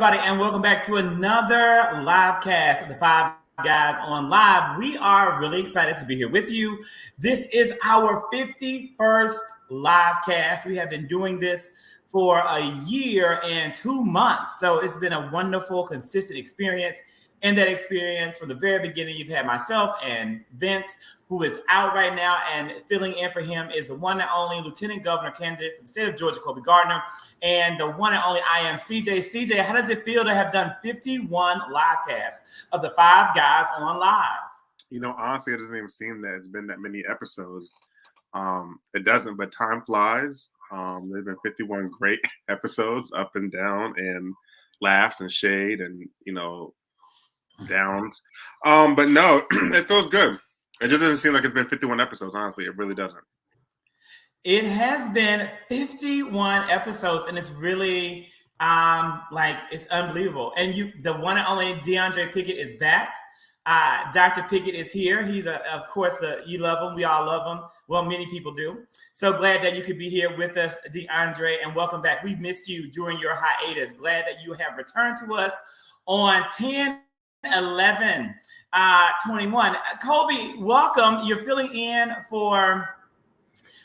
everybody, and welcome back to another live cast of the Five Guys on Live. We are really excited to be here with you. This is our 51st live cast. We have been doing this for a year and 2 months, so it's been a wonderful, consistent experience. In that experience, from the very beginning, you've had myself and Vince, who is out right now, and filling in for him is the one and only Lieutenant Governor candidate for the state of Georgia, Kolbey Gardner, and the one and only I am CJ. CJ, how does it feel to have done 51 live casts of the Five Guys on Live? You know, honestly, it doesn't even seem that it's been that many episodes. It doesn't, but time flies. There's been 51 great episodes, up and down, and laughs and shade, and downs. But no, it feels good. It just doesn't seem like it's been 51 episodes, honestly. It really doesn't. It has been 51 episodes, and it's really it's unbelievable. And the one and only DeAndre Pickett is back. Dr. Pickett is here. He's of course, you love him. We all love him. Well, many people do. So glad that you could be here with us, DeAndre, and welcome back. We've missed you during your hiatus. Glad that you have returned to us on 10/11/21. Kolbey, welcome. You're filling in for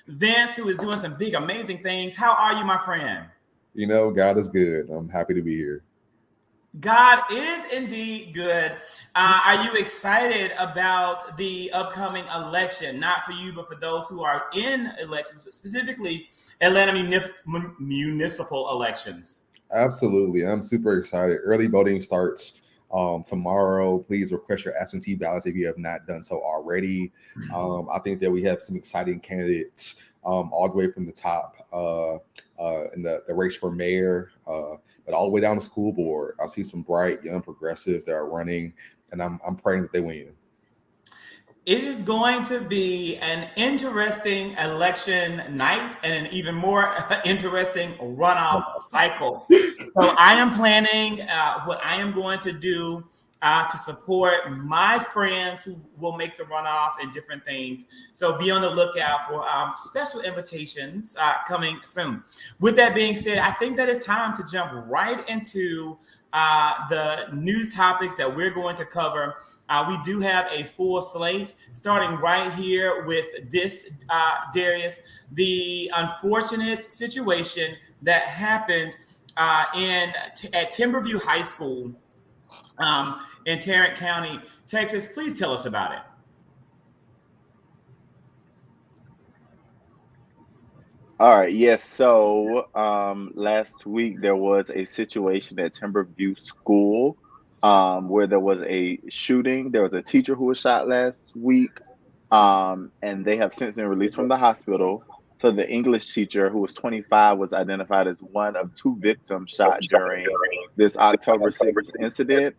Vince, who is doing some big, amazing things. How are you, my friend? You know, God is good. I'm happy to be here. God is indeed good. Are you excited about the upcoming election? Not for you, but for those who are in elections, but specifically Atlanta municipal elections. Absolutely. I'm super excited. Early voting starts tomorrow. Please request your absentee ballots if you have not done so already. I think that we have some exciting candidates all the way from the top in the race for mayor, but all the way down to school board. I see some bright young progressives that are running, and I'm praying that they win. It is going to be an interesting election night and an even more interesting runoff cycle. So I am planning what I am going to do to support my friends who will make the runoff and different things. So be on the lookout for special invitations coming soon. With that being said, I think that it's time to jump right into the news topics that we're going to cover. We do have a full slate, starting right here with this, Darius, the unfortunate situation that happened at Timberview High School in Tarrant County, Texas. Please tell us about it. All right. Yes. So last week there was a situation at Timberview School where there was a shooting. There was a teacher who was shot last week, and they have since been released from the hospital. So the English teacher, who was 25, was identified as one of two victims shot during this October 6th incident.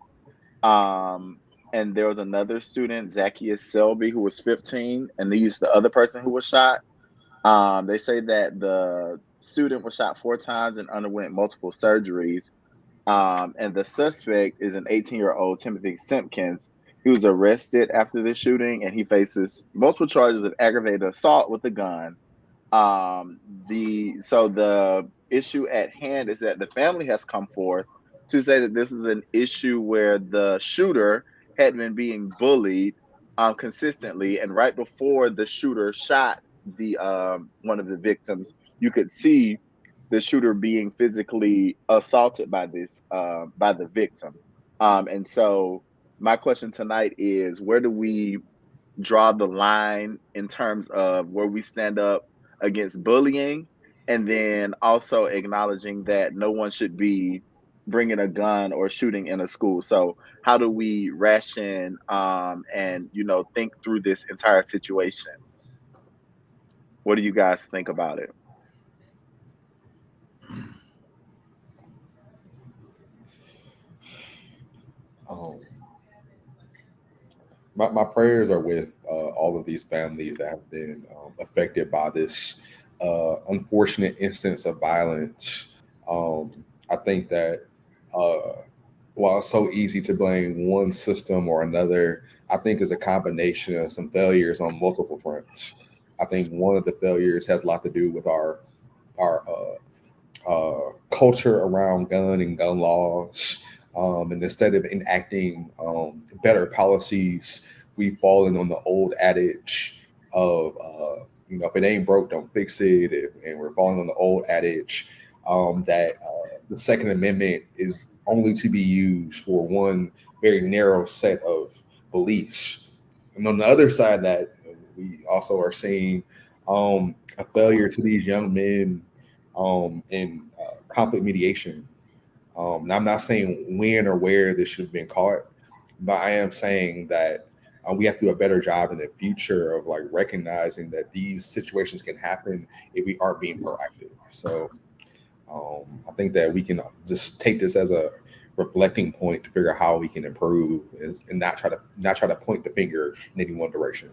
And there was another student, Zacchaeus Selby, who was 15, and he's the other person who was shot. They say that the student was shot 4 times and underwent multiple surgeries. And the suspect is an 18-year-old Timothy Simpkins. He was arrested after the shooting, and he faces multiple charges of aggravated assault with a gun. The issue at hand is that the family has come forth to say that this is an issue where the shooter had been being bullied consistently, and right before the shooter shot the one of the victims, you could see the shooter being physically assaulted by the victim. And so my question tonight is, where do we draw the line in terms of where we stand up against bullying, and then also acknowledging that no one should be bringing a gun or shooting in a school? So how do we ration and think through this entire situation? What do you guys think about it? My prayers are with all of these families that have been affected by this unfortunate instance of violence. I think that while it's so easy to blame one system or another, I think it's a combination of some failures on multiple fronts. I think one of the failures has a lot to do with our culture around gun and gun laws. And instead of enacting better policies, we've fallen on the old adage of, if it ain't broke, don't fix it. And we're falling on the old adage that the Second Amendment is only to be used for one very narrow set of beliefs. And on the other side of that, we also are seeing a failure to these young men in conflict mediation. And I'm not saying when or where this should have been caught, but I am saying that we have to do a better job in the future of like recognizing that these situations can happen if we aren't being proactive. So I think that we can just take this as a reflecting point to figure out how we can improve and not try to point the finger in any one direction.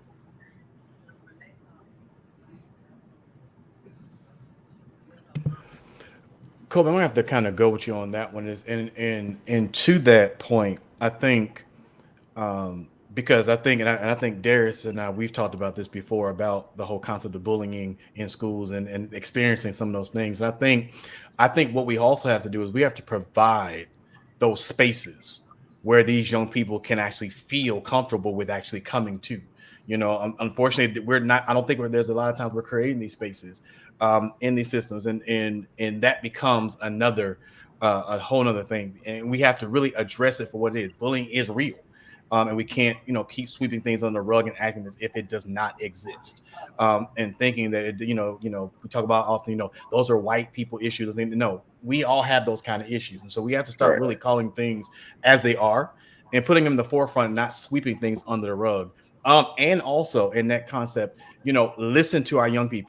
Kolbey, I'm gonna have to kind of go with you on that one. And to that point, I think because I think, and I think Darius and I, we've talked about this before about the whole concept of bullying in schools and experiencing some of those things. And I think what we also have to do is we have to provide those spaces where these young people can actually feel comfortable with actually coming to. Unfortunately, I don't think there's a lot of times we're creating these spaces in these systems, and that becomes a whole nother thing. And we have to really address it for what it is. Bullying is real. And we can't, keep sweeping things on the rug and acting as if it does not exist, and thinking that we talk about often, those are white people issues. No, we all have those kind of issues, and so we have to start really calling things as they are and putting them in the forefront, not sweeping things under the rug. And also in that concept, listen to our young people.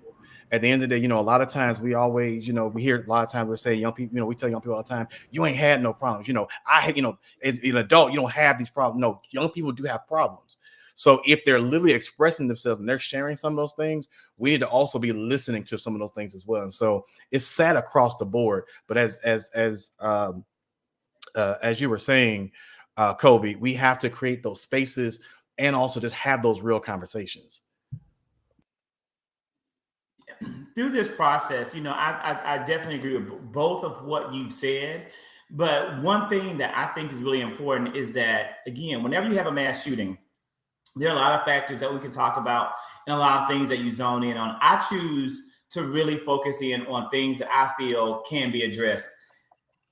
At the end of the day, a lot of times we always, we hear a lot of times we're saying young people, we tell young people all the time, you ain't had no problems. As an adult, you don't have these problems. No, young people do have problems. So if they're literally expressing themselves and they're sharing some of those things, we need to also be listening to some of those things as well. And so it's sad across the board. But as you were saying, Kolbey, we have to create those spaces and also just have those real conversations. Through this process, I definitely agree with both of what you've said. But one thing that I think is really important is that, again, whenever you have a mass shooting, there are a lot of factors that we can talk about and a lot of things that you zone in on. I choose to really focus in on things that I feel can be addressed.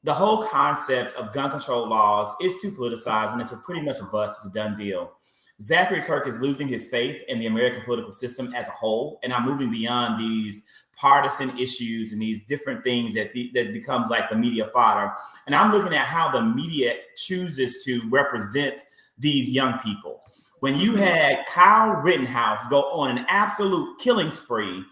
The whole concept of gun control laws is too politicized, and it's pretty much a bust. It's a done deal. Zachary Kirk is losing his faith in the American political system as a whole, and I'm moving beyond these partisan issues and these different things that becomes like the media fodder. And I'm looking at how the media chooses to represent these young people. When you had Kyle Rittenhouse go on an absolute killing spree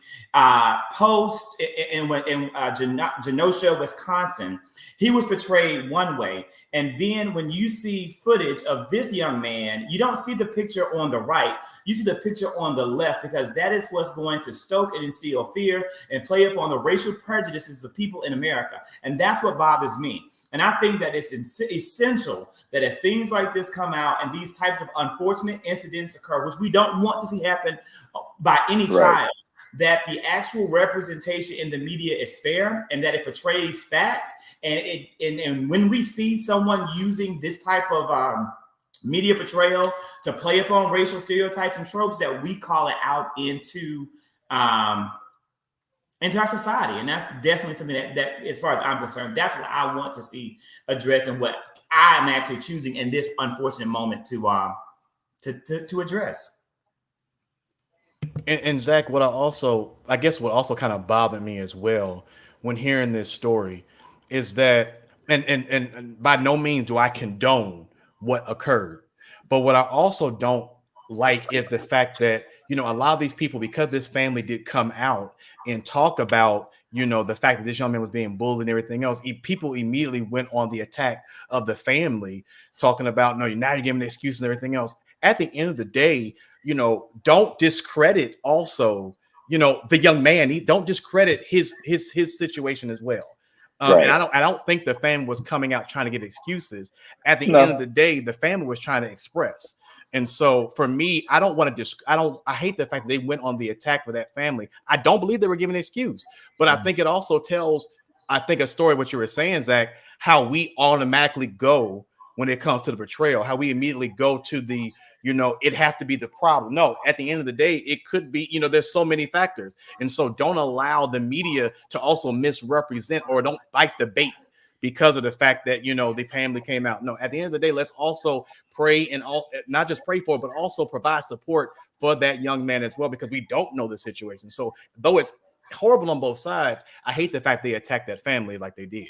post in Genosha, Wisconsin, he was portrayed one way. And then when you see footage of this young man, you don't see the picture on the right. You see the picture on the left, because that is what's going to stoke and instill fear and play upon the racial prejudices of people in America. And that's what bothers me. And I think that it's essential that as things like this come out and these types of unfortunate incidents occur, which we don't want to see happen by any child, that the actual representation in the media is fair and that it portrays facts. And when we see someone using this type of media portrayal to play upon racial stereotypes and tropes, that we call it out into our society. And that's definitely something that as far as I'm concerned, that's what I want to see addressed and what I'm actually choosing in this unfortunate moment to address. And Zach, what also kind of bothered me as well when hearing this story is that, and by no means do I condone what occurred, but what I also don't like is the fact that, a lot of these people, because this family did come out and talk about, the fact that this young man was being bullied and everything else, people immediately went on the attack of the family, talking about, no, now you're giving excuses and everything else. At the end of the day, don't discredit also, the young man. Don't discredit his situation as well. And I don't think the family was coming out trying to get excuses. At the end of the day, the family was trying to express. And so for me, I don't want to I hate the fact that they went on the attack for that family. I don't believe they were giving an excuse, but I think it also tells I think a story what you were saying, Zach, how we automatically go when it comes to the betrayal, how we immediately go to the, it has to be the problem. No, at the end of the day, it could be, there's so many factors. And so don't allow the media to also misrepresent, or don't bite the bait because of the fact that, the family came out. No, at the end of the day, let's also pray, and not just pray for, but also provide support for that young man as well, because we don't know the situation. So though it's horrible on both sides, I hate the fact they attacked that family like they did.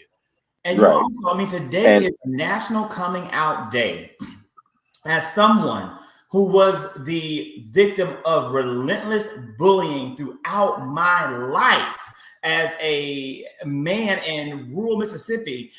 And Right. also, today is National Coming Out Day. As someone who was the victim of relentless bullying throughout my life as a man in rural Mississippi,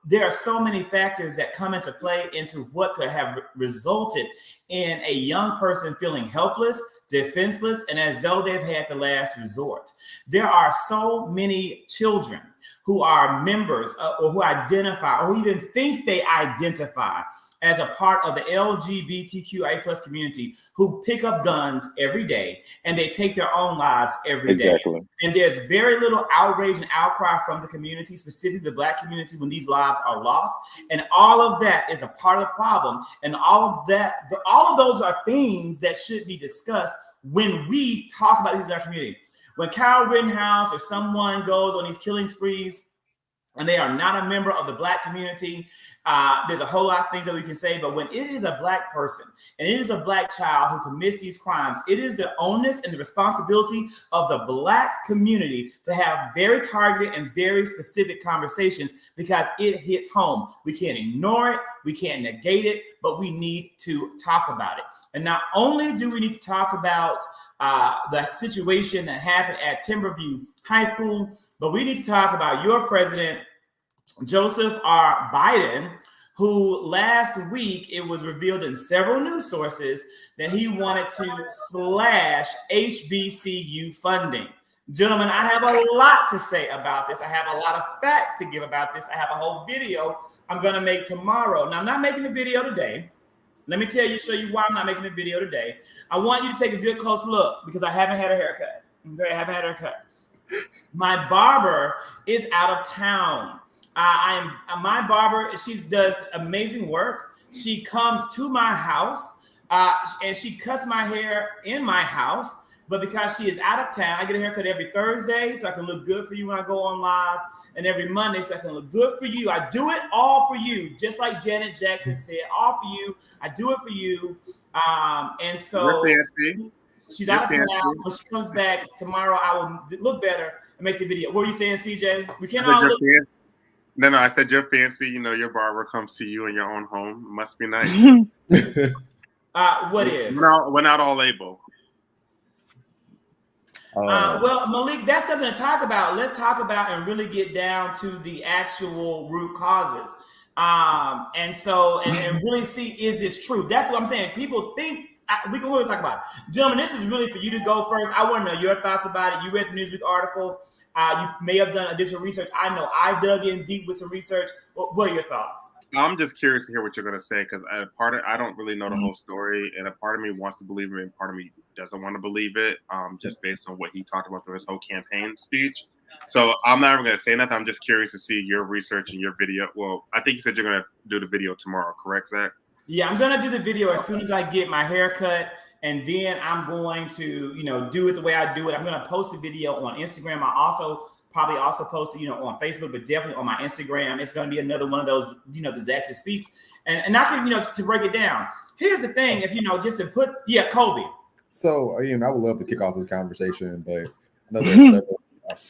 there are so many factors that come into play into what could have resulted in a young person feeling helpless, defenseless, and as though they've had the last resort. There are so many children who are members or who identify or who even think they identify as a part of the LGBTQIA plus community who pick up guns every day and they take their own lives every day. And there's very little outrage and outcry from the community, specifically the Black community, when these lives are lost. And all of that is a part of the problem. And all of those are things that should be discussed when we talk about these in our community. When Kyle Rittenhouse or someone goes on these killing sprees and they are not a member of the Black community, there's a whole lot of things that we can say. But when it is a Black person and it is a Black child who commits these crimes, it is the onus and the responsibility of the Black community to have very targeted and very specific conversations, because it hits home. We can't ignore it. We can't negate it, but we need to talk about it. And not only do we need to talk about the situation that happened at Timberview High School, but we need to talk about your president, Joseph R. Biden, who last week it was revealed in several news sources that he wanted to slash HBCU funding. Gentlemen, I have a lot to say about this. I have a lot of facts to give about this. I have a whole video I'm going to make tomorrow. Now, I'm not making the video today. Let me show you why I'm not making the video today. I want you to take a good close look because I haven't had a haircut. I haven't had a haircut. My barber is out of town. My barber, she does amazing work. She comes to my house and she cuts my hair in my house. But because she is out of town, I get a haircut every Thursday so I can look good for you when I go on live, and every Monday so I can look good for you. I do it all for you, just like Janet Jackson said, all for you. I do it for you. And so she's out of town. When she comes back tomorrow, I will look better and make the video. What are you saying, CJ? We can't all look. No, I said you're fancy. Your barber comes to you in your own home. It must be nice. What is? We're not all able. Well, Malik, that's something to talk about. Let's talk about and really get down to the actual root causes. And really see, is this true? That's what I'm saying. People think we can really talk about it. Gentlemen, this is really for you to go first. I want to know your thoughts about it. You read the Newsweek article. You may have done additional research. I know I dug in deep with some research. What are your thoughts? I'm just curious to hear what you're going to say, because I don't really know the whole story, and a part of me wants to believe it, and part of me doesn't want to believe it, just based on what he talked about through his whole campaign speech. So I'm not even going to say nothing. I'm just curious to see your research and your video. Well, I think you said you're going to do the video tomorrow, correct, Zach? Yeah, I'm going to do the video as soon as I get my haircut, and then I'm going to, do it the way I do it. I'm going to post the video on Instagram. I probably also post it, on Facebook, but definitely on my Instagram. It's going to be another one of those, the Zach that speaks. And I can, to break it down. Here's the thing, if, just to put, Kolbey. So, I would love to kick off this conversation, but I know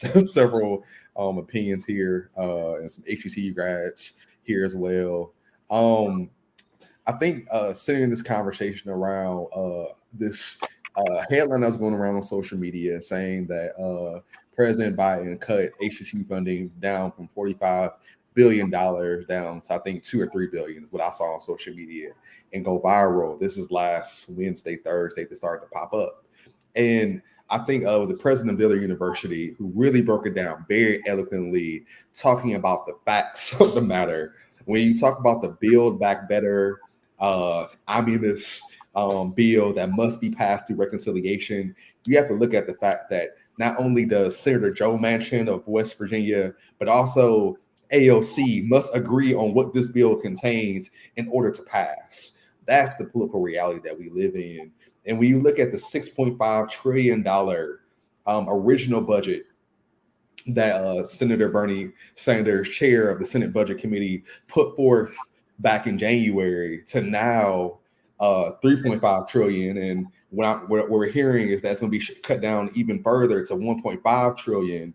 there's several opinions here and some HBCU grads here as well. I think centering this conversation around this headline that was going around on social media saying that President Biden cut HBCU funding down from $45 billion down to I think $2 or $3 billion is what I saw on social media and go viral. This is last Wednesday, Thursday that started to pop up. And I think it was the president of the other university who really broke it down very eloquently, talking about the facts of the matter. When you talk about the Build Back Better omnibus bill that must be passed through reconciliation, you have to look at the fact that not only does Senator Joe Manchin of West Virginia, but also AOC must agree on what this bill contains in order to pass. That's the political reality that we live in. And when you look at the $6.5 trillion original budget that Senator Bernie Sanders, chair of the Senate Budget Committee, put forth back in January to now 3.5 trillion, and what we're hearing is that's going to be cut down even further to 1.5 trillion.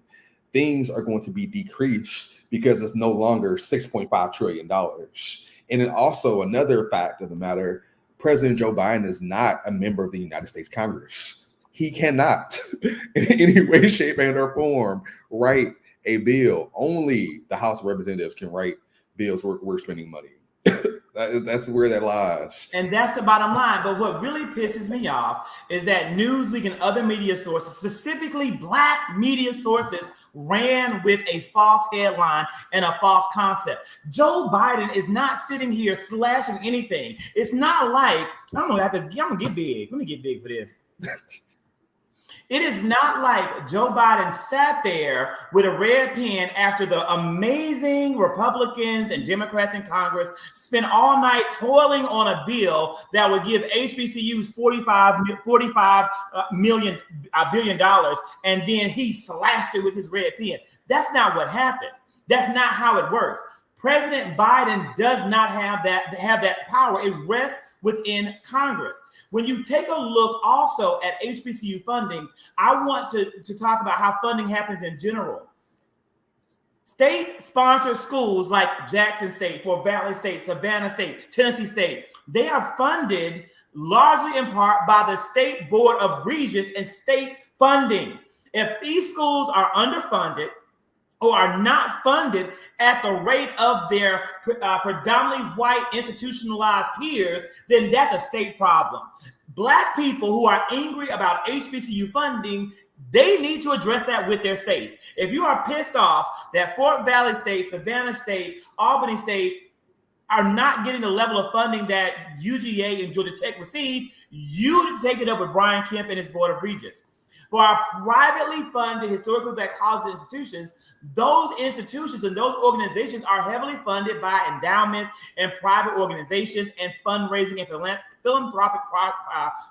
Things are going to be decreased because it's no longer $6.5 trillion. And then also another fact of the matter, President Joe Biden is not a member of the United States Congress. He cannot in any way, shape, and or form write a bill. Only the House of Representatives can write bills where we're spending money. That's where that lies. And that's the bottom line. But what really pisses me off is that Newsweek and other media sources, specifically Black media sources, ran with a false headline and a false concept. Joe Biden is not sitting here slashing anything. It's not like, I'm gonna get big. Let me get big for this. It is not like Joe Biden sat there with a red pen after the amazing Republicans and Democrats in Congress spent all night toiling on a bill that would give HBCUs $45 billion, and then he slashed it with his red pen. That's not what happened. That's not how it works. President Biden does not have that power. It rests within Congress. When you take a look also at HBCU fundings, I want to talk about how funding happens in general. State-sponsored schools like Jackson State, Fort Valley State, Savannah State, Tennessee State, they are funded largely in part by the State Board of Regents and state funding. If these schools are underfunded, or are not funded at the rate of their predominantly white institutionalized peers, then that's a state problem. Black people who are angry about HBCU funding, they need to address that with their states. If you are pissed off that Fort Valley State, Savannah State, Albany State are not getting the level of funding that UGA and Georgia Tech receive, you need to take it up with Brian Kemp and his Board of Regents. For our privately funded historically Black colleges and institutions, those institutions and those organizations are heavily funded by endowments and private organizations and fundraising and philanthropic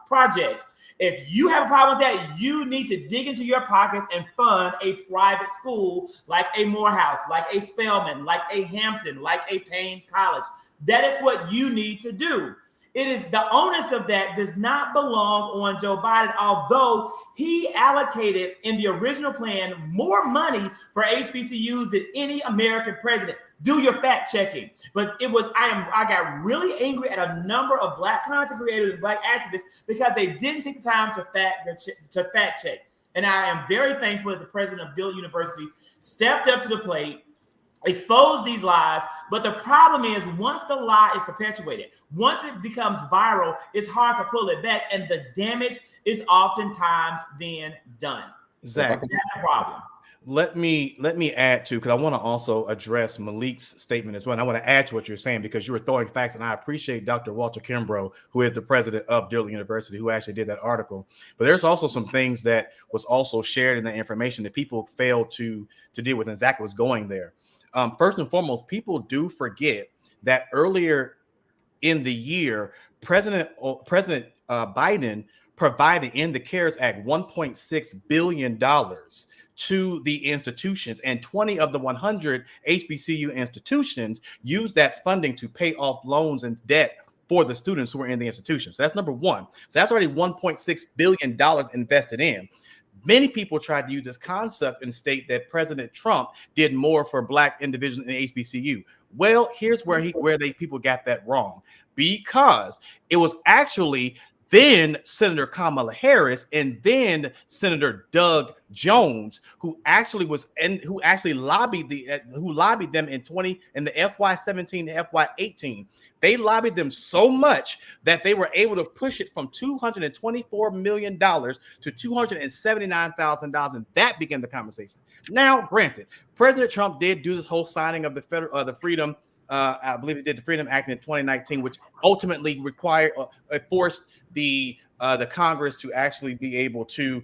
projects. If you have a problem with that, you need to dig into your pockets and fund a private school like a Morehouse, like a Spelman, like a Hampton, like a Payne College. That is what you need to do. It is the onus of that does not belong on Joe Biden, although he allocated in the original plan more money for HBCUs than any American president. Do your fact checking. But I got really angry at a number of Black content creators and Black activists because they didn't take the time to fact check. And I am very thankful that the president of Dillard University stepped up to the plate, expose these lies, but the problem is once the lie is perpetuated, once it becomes viral, it's hard to pull it back, and the damage is oftentimes then done. Zach, that's the problem. Let me add to, because I want to also address Malik's statement as well. And I want to add to what you're saying because you were throwing facts, and I appreciate Dr. Walter Kimbrough, who is the president of Dillard University, who actually did that article. But there's also some things that was also shared in the information that people failed to deal with, and Zach was going there. First and foremost, people do forget that earlier in the year, President Biden provided in the CARES Act $1.6 billion to the institutions, and 20 of the 100 HBCU institutions used that funding to pay off loans and debt for the students who were in the institutions. So that's number one. So that's already $1.6 billion invested in. Many people tried to use this concept and state that President Trump did more for Black individuals in the HBCU. Well, here's where people got that wrong, because it was actually then Senator Kamala Harris and then Senator Doug Jones who actually lobbied them in the FY17 to FY18. They lobbied them so much that they were able to push it from $224 million to $279,000, and that began the conversation. Now, granted, President Trump did do this whole signing of the Freedom. I believe he did the Freedom Act in 2019, which ultimately forced the the Congress to actually be able to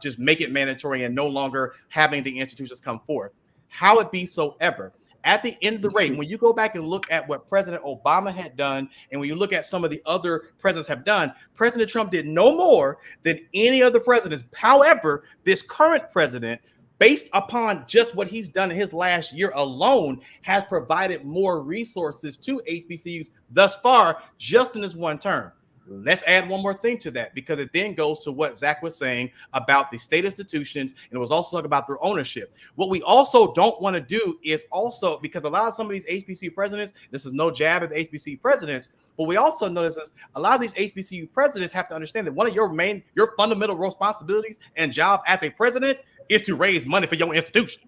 just make it mandatory and no longer having the institutions come forth. How it be so ever, at the end of the day, when you go back and look at what President Obama had done, and when you look at some of the other presidents have done, President Trump did no more than any other presidents. However, this current president, based upon just what he's done in his last year alone, has provided more resources to HBCUs thus far, just in this one term. Let's add one more thing to that, because it then goes to what Zach was saying about the state institutions, and it was also talking about their ownership. What we also don't want to do is also, because a lot of some of these HBCU presidents, this is no jab at the HBCU presidents, but we also notice is a lot of these HBCU presidents have to understand that one of your fundamental responsibilities and job as a president is to raise money for your institution.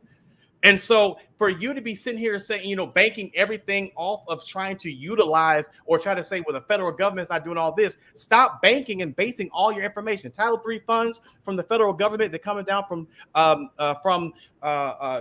And so for you to be sitting here saying, banking everything off of trying to utilize or try to say, well, the federal government's not doing all this, stop banking and basing all your information. Title III funds from the federal government, they're coming down from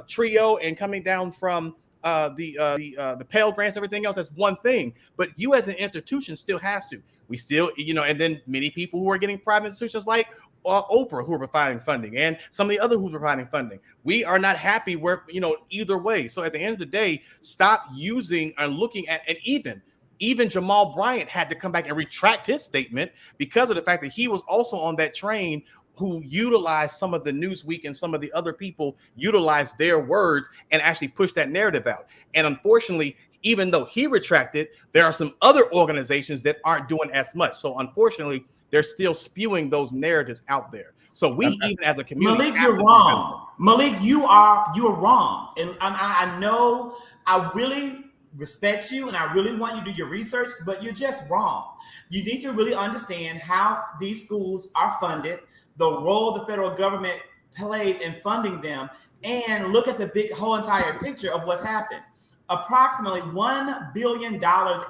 TRIO and coming down from the Pell Grants, everything else. That's one thing. But you as an institution still has to. We still, and then many people who are getting private institutions like Oprah, who are providing funding, and some of the other who are providing funding. We are not happy where, either way. So at the end of the day, stop using and looking at, and even Jamal Bryant had to come back and retract his statement because of the fact that he was also on that train who utilized some of the Newsweek and some of the other people utilized their words and actually pushed that narrative out. And unfortunately, even though he retracted, there are some other organizations that aren't doing as much. So unfortunately, they're still spewing those narratives out there. So we, even as a community, Malik, you're wrong. Malik, you are wrong. And I know I really respect you and I really want you to do your research, but you're just wrong. You need to really understand how these schools are funded, the role the federal government plays in funding them, and look at the whole entire picture of what's happened. Approximately $1 billion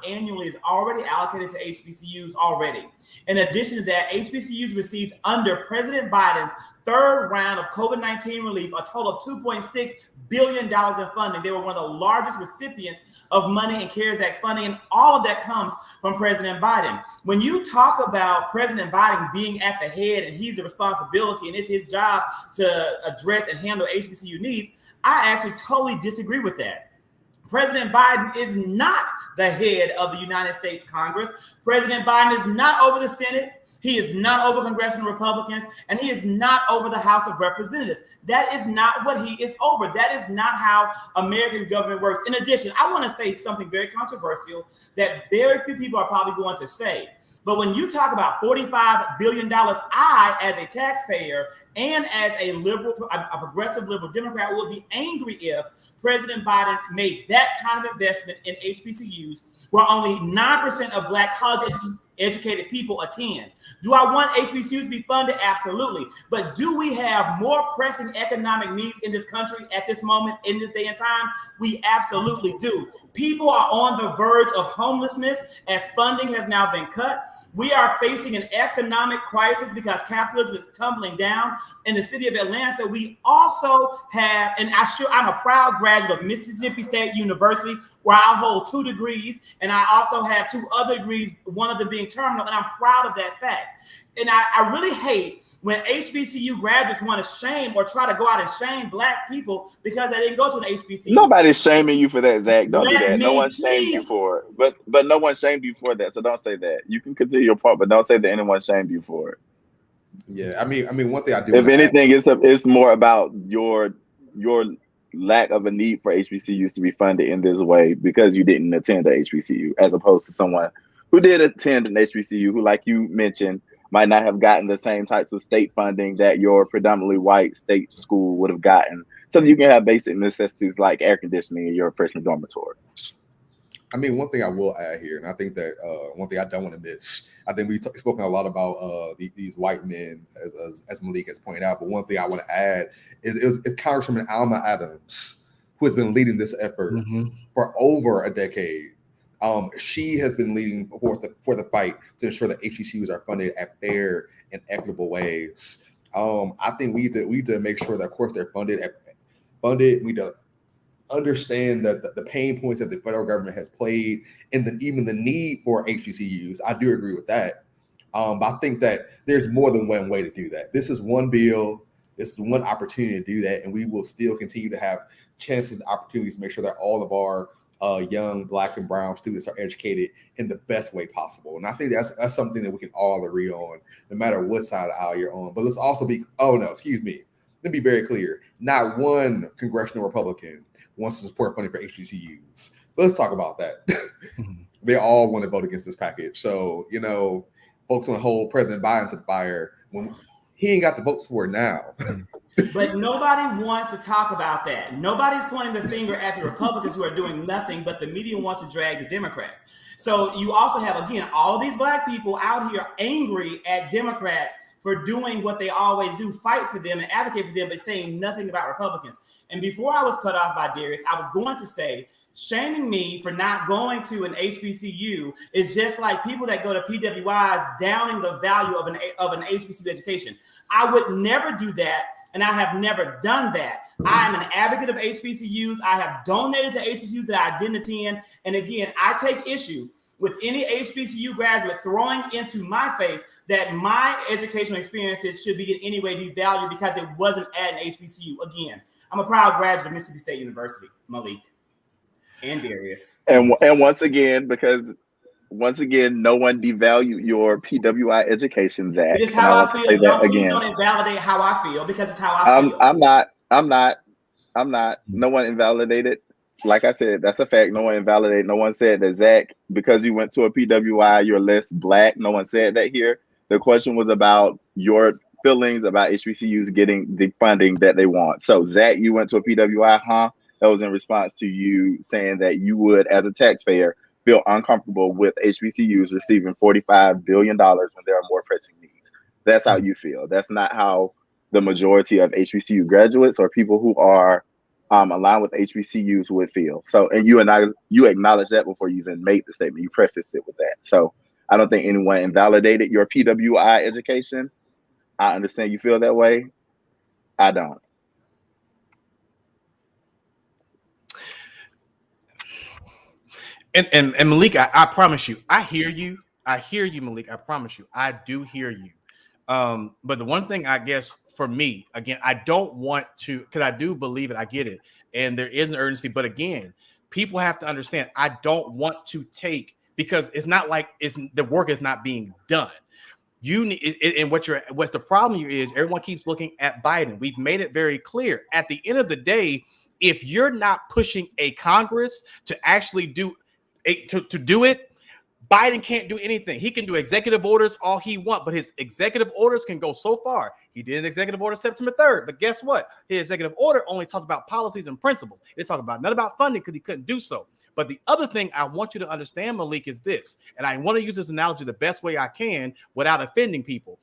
annually is already allocated to HBCUs already. In addition to that, HBCUs received under President Biden's third round of COVID-19 relief a total of $2.6 billion in funding. They were one of the largest recipients of money in CARES Act funding, and all of that comes from President Biden. When you talk about President Biden being at the head and he's a responsibility and it's his job to address and handle HBCU needs, I actually totally disagree with that. President Biden is not the head of the United States Congress. President Biden is not over the Senate. He is not over congressional Republicans, and he is not over the House of Representatives. That is not what he is over. That is not how American government works. In addition, I want to say something very controversial that very few people are probably going to say. But when you talk about $45 billion, I, as a taxpayer and as a progressive liberal Democrat, would be angry if President Biden made that kind of investment in HBCUs where only 9% of Black college educated people attend. Do I want HBCUs to be funded? Absolutely. But do we have more pressing economic needs in this country at this moment, in this day and time? We absolutely do. People are on the verge of homelessness as funding has now been cut. We are facing an economic crisis because capitalism is tumbling down. In the city of Atlanta, we also have, and I'm a proud graduate of Mississippi State University, where I hold 2 degrees, and I also have 2 other degrees, one of them being terminal, and I'm proud of that fact. And I really hate when HBCU graduates want to shame or try to go out and shame Black people because they didn't go to an HBCU. Nobody's shaming you for that, Zach. Don't do that. No one shamed you for it. But no one shamed you for that. So don't say that. You can continue your part, but don't say that anyone shamed you for it. Yeah, I mean, one thing I do. If anything, it's more about your lack of a need for HBCUs to be funded in this way because you didn't attend a HBCU, as opposed to someone who did attend an HBCU who, like you mentioned, might not have gotten the same types of state funding that your predominantly white state school would have gotten, so that you can have basic necessities like air conditioning in your freshman dormitory. I mean, one thing I will add here, and I think that one thing I don't want to miss, I think we've spoken a lot about these white men, as Malik has pointed out, but one thing I want to add is Congresswoman Alma Adams, who has been leading this effort for over a decade. She has been leading for the fight to ensure that HBCUs are funded at fair and equitable ways. I think we need to make sure that, of course, they're funded. We need to understand that the pain points that the federal government has played, and even the need for HBCUs. I do agree with that. But I think that there's more than one way to do that. This is one bill. This is one opportunity to do that, and we will still continue to have chances and opportunities to make sure that all of our young Black and brown students are educated in the best way possible. And I think that's something that we can all agree on, no matter what side of the aisle you're on. But let's also be, let me be very clear. Not one congressional Republican wants to support funding for HBCUs. So let's talk about that. They all want to vote against this package. So, folks want to hold President Biden to the fire when he ain't got the votes for it now. But nobody wants to talk about that. Nobody's pointing the finger at the Republicans who are doing nothing, but the media wants to drag the Democrats. So you also have, again, all of these Black people out here angry at Democrats for doing what they always do, fight for them and advocate for them, but saying nothing about Republicans. And before I was cut off by Darius, I was going to say, shaming me for not going to an HBCU is just like people that go to PWIs downing the value of an HBCU education. I would never do that, and I have never done that. I am an advocate of HBCUs. I have donated to HBCUs that I didn't attend. And again, I take issue with any HBCU graduate throwing into my face that my educational experiences should be in any way devalued because it wasn't at an HBCU. Again, I'm a proud graduate of Mississippi State University, Malik and Darius. And once again, no one devalued your PWI education, Zach. It is how I feel. Say that again. Don't invalidate how I feel because it's how I feel. I'm not. No one invalidated. Like I said, that's a fact. No one invalidated. No one said that, Zach, because you went to a PWI, you're less Black. No one said that here. The question was about your feelings about HBCUs getting the funding that they want. So, Zach, you went to a PWI, huh? That was in response to you saying that you would, as a taxpayer, feel uncomfortable with HBCUs receiving $45 billion when there are more pressing needs. That's how you feel. That's not how the majority of HBCU graduates or people who are aligned with HBCUs would feel. So, and you acknowledged that before you even made the statement. You prefaced it with that. So I don't think anyone invalidated your PWI education. I understand you feel that way. I don't. And Malik, I promise you, I hear you, Malik. I promise you, I do hear you. But the one thing, I guess, for me, again, I don't want to, because I do believe it, I get it, and there is an urgency. But again, people have to understand, I don't want to take, because it's not like the work is not being done. You need, and what the problem here is, everyone keeps looking at Biden. We've made it very clear. At the end of the day, if you're not pushing a Congress to actually do it, Biden can't do anything. He can do executive orders all he wants, but his executive orders can go so far. He did an executive order September 3rd, but guess what? His executive order only talked about policies and principles. It talked about none about funding because he couldn't do so. But the other thing I want you to understand, Malik, is this, and I want to use this analogy the best way I can without offending people.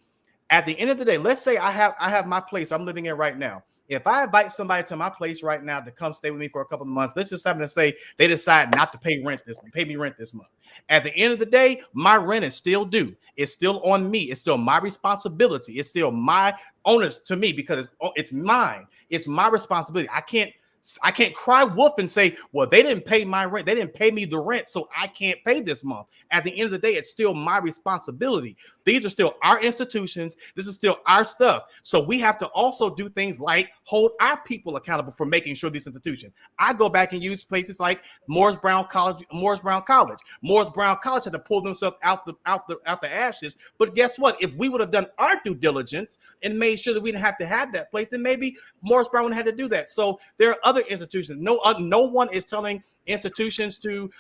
At the end of the day, let's say I have my place I'm living in right now. If I invite somebody to my place right now to come stay with me for a couple of months, let's just happen to say they decide not to pay me rent this month. At the end of the day, my rent is still due. It's still on me. It's still my responsibility. It's still my onus to me because it's mine. It's my responsibility. I can't cry wolf and say, well, they didn't pay my rent. They didn't pay me the rent, so I can't pay this month. At the end of the day, it's still my responsibility. These are still our institutions. This is still our stuff. So we have to also do things like hold our people accountable for making sure these institutions. I go back and use places like Morris Brown College. Morris Brown College had to pull themselves out the ashes. But guess what? If we would have done our due diligence and made sure that we didn't have to have that place, then maybe Morris Brown wouldn't have had to do that. So there are other institutions. No one is telling institutions to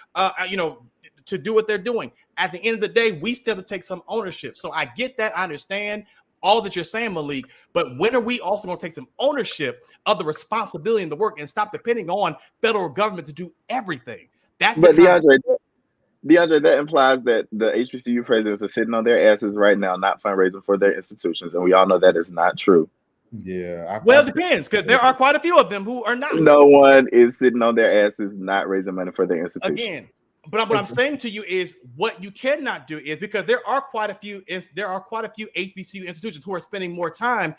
to do what they're doing. At the end of the day, we still have to take some ownership. So I get that. I understand all that you're saying, Malik. But when are we also going to take some ownership of the responsibility and the work and stop depending on federal government to do everything? But DeAndre, that implies that the HBCU presidents are sitting on their asses right now, not fundraising for their institutions. And we all know that is not true. Yeah. Well, it depends, because there are quite a few of them who are not. No one is sitting on their asses not raising money for their institutions. Again, but what I'm saying to you is what you cannot do is, because there are quite a few HBCU institutions who are spending more time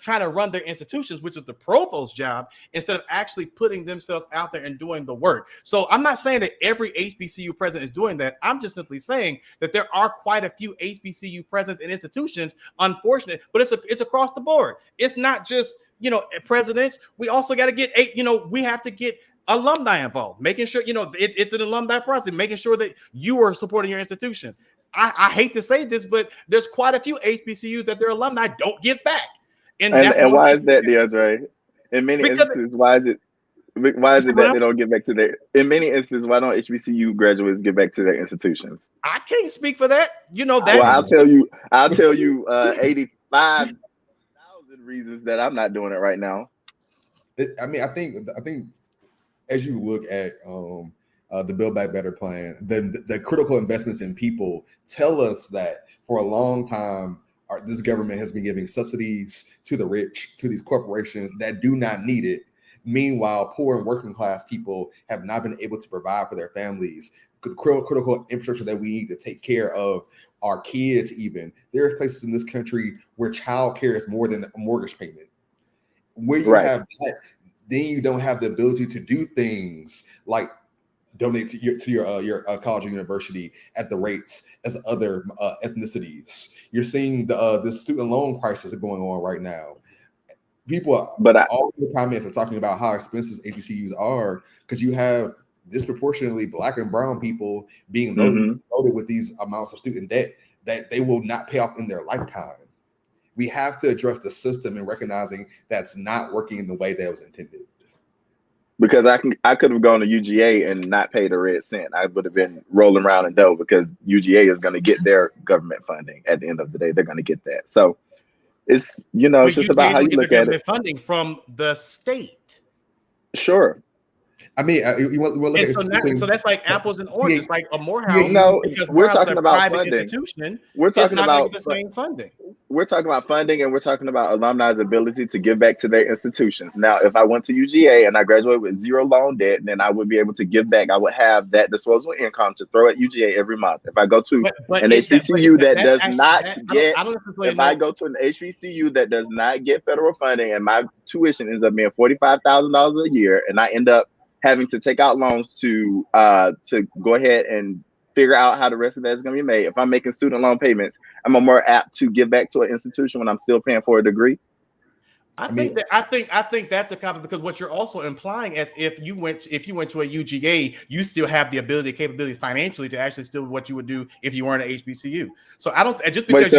trying to run their institutions, which is the provost job, instead of actually putting themselves out there and doing the work. So I'm not saying that every HBCU president is doing that. I'm just simply saying that there are quite a few HBCU presidents and institutions, unfortunate, but it's across the board. It's not just, presidents. We also got to get we have to get alumni involved, making sure, it's an alumni process, making sure that you are supporting your institution. I hate to say this, but there's quite a few HBCUs that their alumni don't give back. And why is that, DeAndre? In many instances, why is it that they don't give back to their, in many instances, why don't HBCU graduates give back to their institutions? I can't speak for that. That. Well, I'll tell you 85,000 reasons that I'm not doing it right now. I think as you look at the Build Back Better plan, the critical investments in people tell us that for a long time, this government has been giving subsidies to the rich, to these corporations that do not need it. Meanwhile, poor and working class people have not been able to provide for their families the critical infrastructure that we need to take care of our kids. Even there are places in this country where childcare is more than a mortgage payment. Where you have that, then you don't have the ability to do things like donate to your college or university at the rates as other ethnicities. You're seeing the student loan crisis going on right now. All the comments are talking about how expensive HBCUs are because you have disproportionately Black and brown people being loaded with these amounts of student debt that they will not pay off in their lifetime. We have to address the system and recognizing that's not working in the way that it was intended. Because I could have gone to UGA and not paid a red cent. I would have been rolling around in dough because UGA is going to get their government funding at the end of the day. They're going to get that. So it's it's just about how you look at it. Funding from the state. Sure. I mean, you want to look at so that's like apples and oranges, like a Morehouse. Because we're talking about funding. We're talking about the same funding. We're talking about funding, and we're talking about alumni's ability to give back to their institutions. Now, if I went to UGA and I graduated with zero loan debt, then I would be able to give back. I would have that disposable income to throw at UGA every month. If I go to an HBCU that does not get, if I go to an HBCU that does not get federal funding, and my tuition ends up being $45,000 a year, and I end up having to take out loans to go ahead and figure out how the rest of that is going to be made. If I'm making student loan payments, I'm more apt to give back to an institution when I'm still paying for a degree. I think that's a compliment, because what you're also implying is if you went to a UGA, you still have the capabilities financially to actually still what you would do if you weren't an HBCU. So I don't just because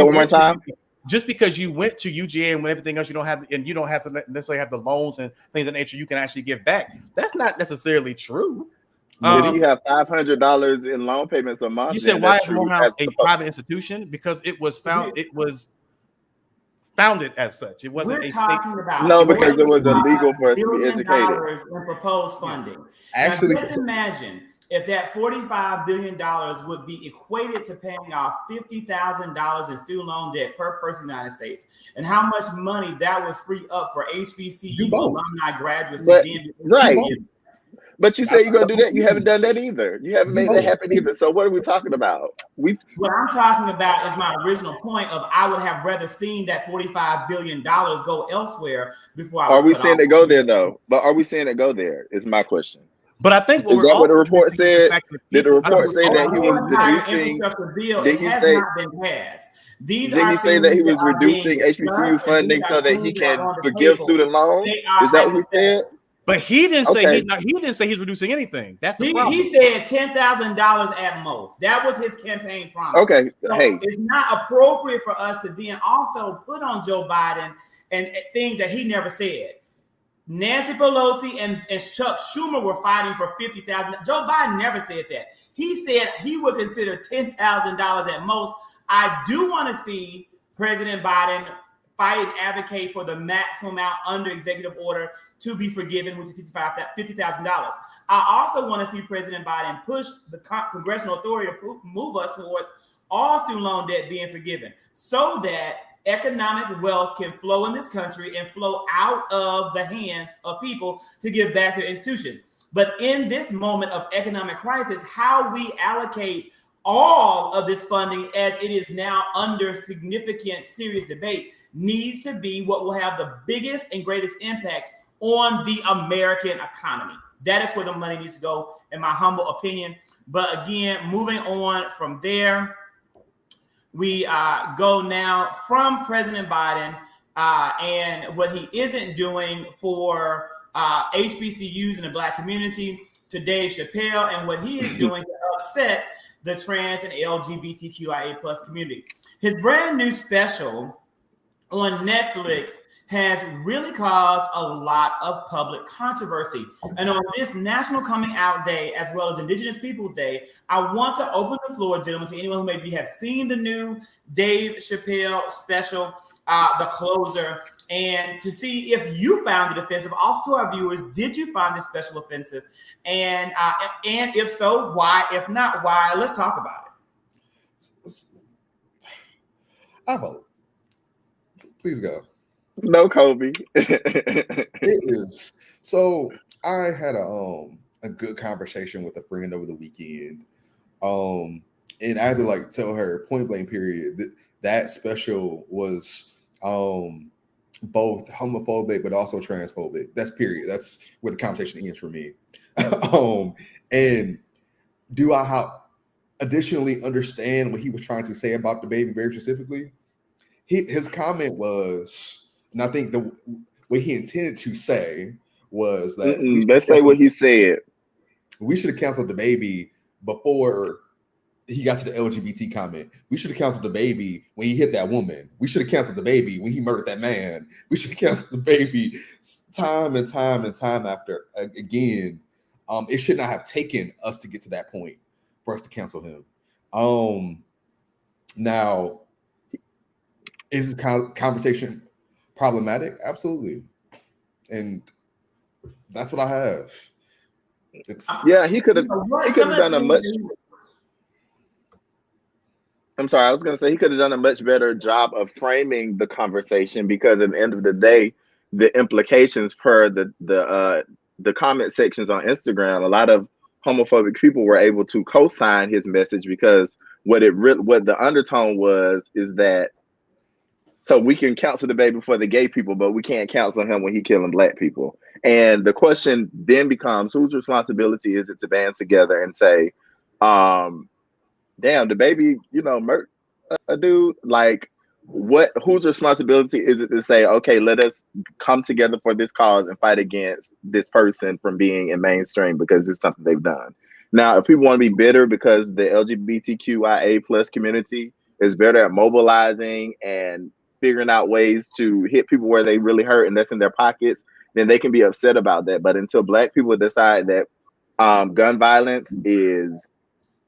just because you went to UGA and when everything else you don't have to necessarily have the loans and things of that nature, you can actually give back. That's not necessarily true. If you have $500 in loan payments a month, you said why is Morehouse a private institution? Because it was founded as such. It wasn't a state. Because it was illegal for us to be educated. In proposed funding. Actually, now, just imagine if that $45 billion would be equated to paying off $50,000 in student loan debt per person in the United States, and how much money that would free up for HBCU alumni graduates. But you say you're going to do that. You haven't done that either. You haven't made that happen either. So what are we talking about? What I'm talking about is my original point of I would have rather seen that $45 billion go elsewhere before I was Are we saying it go there, though? But are we saying it go there is my question. But I think is that what the report said? Did the report say that he was reducing? Did he say not been passed? Did he say that he was reducing HBCU funding so that he can forgive student loans? Is that what he said? But he didn't say he didn't say he's reducing anything. That's the problem. He said $10,000 at most. That was his campaign promise. Okay, so it's not appropriate for us to then also put on Joe Biden and things that he never said. Nancy Pelosi and Chuck Schumer were fighting for $50,000. Joe Biden never said that. He said he would consider $10,000 at most. I do want to see President Biden fight and advocate for the maximum amount under executive order to be forgiven, which is $50,000. I also want to see President Biden push the congressional authority to move us towards all student loan debt being forgiven so that economic wealth can flow in this country and flow out of the hands of people to give back to institutions. But in this moment of economic crisis, how we allocate all of this funding, as it is now under significant, serious debate, needs to be what will have the biggest and greatest impact on the American economy. That is where the money needs to go, in my humble opinion. But again, moving on from there, we go now from President Biden and what he isn't doing for HBCUs in the Black community to Dave Chappelle and what he is doing to upset the trans and LGBTQIA plus community. His brand new special on Netflix has really caused a lot of public controversy. And on this National Coming Out Day, as well as Indigenous Peoples Day, I want to open the floor, gentlemen, to anyone who maybe have seen the new Dave Chappelle special, The Closer, and to see if you found it offensive. Also, our viewers, did you find this special offensive? And if so, why? If not, why? Let's talk about it. Please go. No, Kolbey. It is. So I had a good conversation with a friend over the weekend. And I had to like tell her point blank period that special was both homophobic but also transphobic. That's period. That's where the conversation ends for me. And do I additionally understand what he was trying to say about the baby very specifically? His comment was, and I think what he intended to say was that let's say what he said. We should have canceled the baby before he got to the LGBT comment. We should have canceled the baby when he hit that woman. We should have canceled the baby when he murdered that man. We should have canceled the baby time and time and time after again. It should not have taken us to get to that point for us to cancel him. Now, is this conversation problematic? Absolutely. And that's what I have. He could have done a much. I'm sorry, I was going to say he could have done a much better job of framing the conversation, because at the end of the day, the implications per the comment sections on Instagram, a lot of homophobic people were able to co-sign his message, because what the undertone is that, so we can counsel the baby for the gay people, but we can't counsel him when he killing Black people. And the question then becomes, whose responsibility is it to band together and say, damn, the baby, murdered a dude? Like, whose responsibility is it to say, okay, let us come together for this cause and fight against this person from being in mainstream because it's something they've done? Now, if people want to be bitter because the LGBTQIA plus community is better at mobilizing and figuring out ways to hit people where they really hurt and that's in their pockets, then they can be upset about that. But until Black people decide that gun violence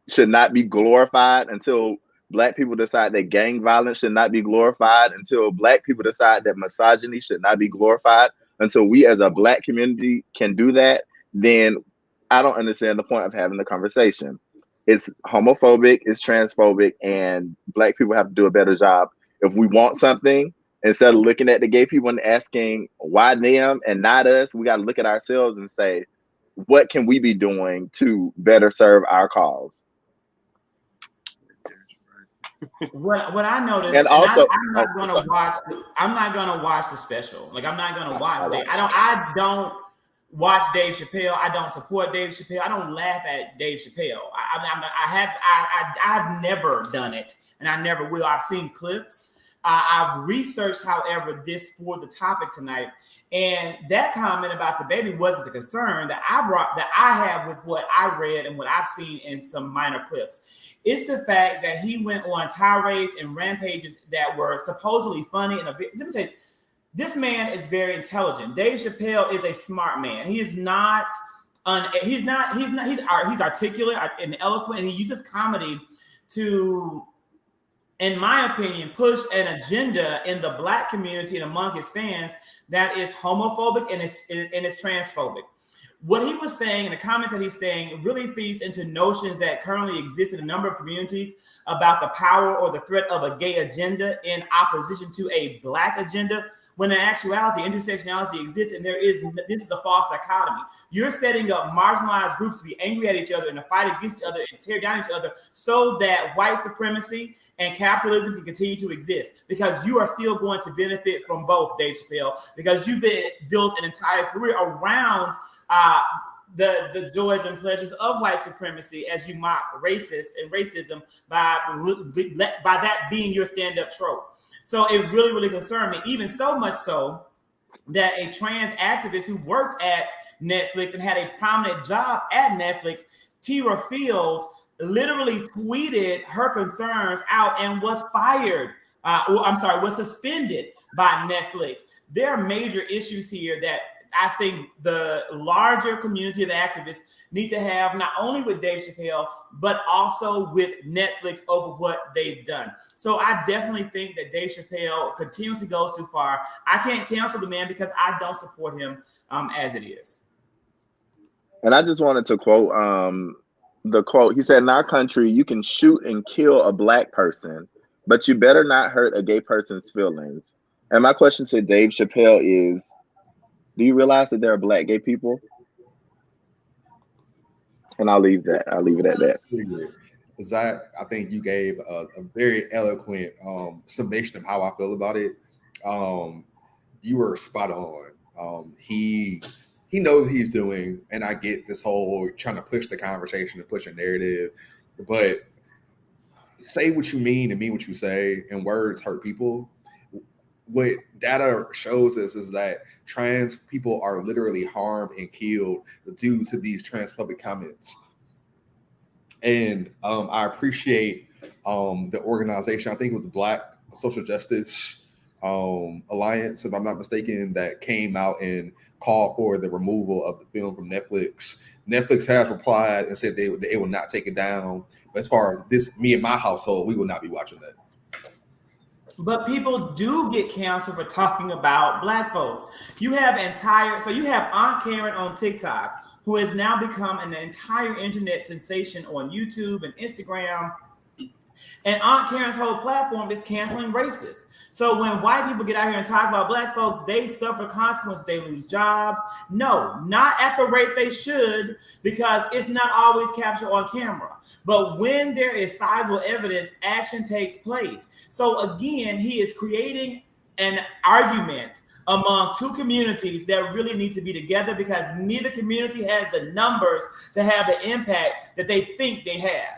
should not be glorified, until Black people decide that gang violence should not be glorified, until Black people decide that misogyny should not be glorified, until we as a Black community can do that, then I don't understand the point of having the conversation. It's homophobic, it's transphobic, and Black people have to do a better job. If we want something, instead of looking at the gay people and asking why them and not us, we got to look at ourselves and say, what can we be doing to better serve our cause? What I noticed, and also, I'm not gonna watch the special. Like, I'm not gonna watch it. I don't watch Dave Chappelle. I don't support Dave Chappelle. I don't laugh at Dave Chappelle. I've never done it, and I never will. I've seen clips. I've researched, however, this for the topic tonight, and that comment about the baby wasn't the concern that I have with what I read and what I've seen in some minor clips. It's the fact that he went on tirades and rampages that were supposedly funny. Let me say, this man is very intelligent. Dave Chappelle is a smart man. He is not. He's articulate and eloquent, and he uses comedy to, in my opinion, push an agenda in the Black community and among his fans that is homophobic and is transphobic. What he was saying and the comments that he's saying really feeds into notions that currently exist in a number of communities about the power or the threat of a gay agenda in opposition to a Black agenda, when in actuality, intersectionality exists, and this is a false dichotomy. You're setting up marginalized groups to be angry at each other and to fight against each other and tear down each other so that white supremacy and capitalism can continue to exist, because you are still going to benefit from both, Dave Chappelle, because you've built an entire career around the joys and pleasures of white supremacy as you mock racist and racism by that being your stand-up trope. So it really, really concerned me, even so much so that a trans activist who worked at Netflix and had a prominent job at Netflix, Tira Field, literally tweeted her concerns out and was fired. Was suspended by Netflix. There are major issues here that I think the larger community of activists need to have, not only with Dave Chappelle, but also with Netflix over what they've done. So I definitely think that Dave Chappelle continuously goes too far. I can't cancel the man because I don't support him as it is. And I just wanted to quote the quote. He said, "In our country, you can shoot and kill a Black person, but you better not hurt a gay person's feelings." And my question to Dave Chappelle is, do you realize that there are Black gay people? And I'll leave it at that. Zach, I think you gave a very eloquent summation of how I feel about it. You were spot on. He knows what he's doing, and I get this whole trying to push the conversation and push a narrative, but say what you mean and mean what you say, and words hurt people. What data shows us is that trans people are literally harmed and killed due to these transphobic comments. And I appreciate the organization, I think it was the Black Social Justice Alliance, if I'm not mistaken, that came out and called for the removal of the film from Netflix. Netflix has replied and said they will not take it down. But as far as this, me and my household, we will not be watching that. But people do get canceled for talking about Black folks. You have Aunt Karen on TikTok, who has now become an entire internet sensation on YouTube and Instagram. And Aunt Karen's whole platform is canceling racists. So when white people get out here and talk about Black folks, they suffer consequences. They lose jobs. No, not at the rate they should, because it's not always captured on camera. But when there is sizable evidence, action takes place. So again, he is creating an argument among two communities that really need to be together, because neither community has the numbers to have the impact that they think they have.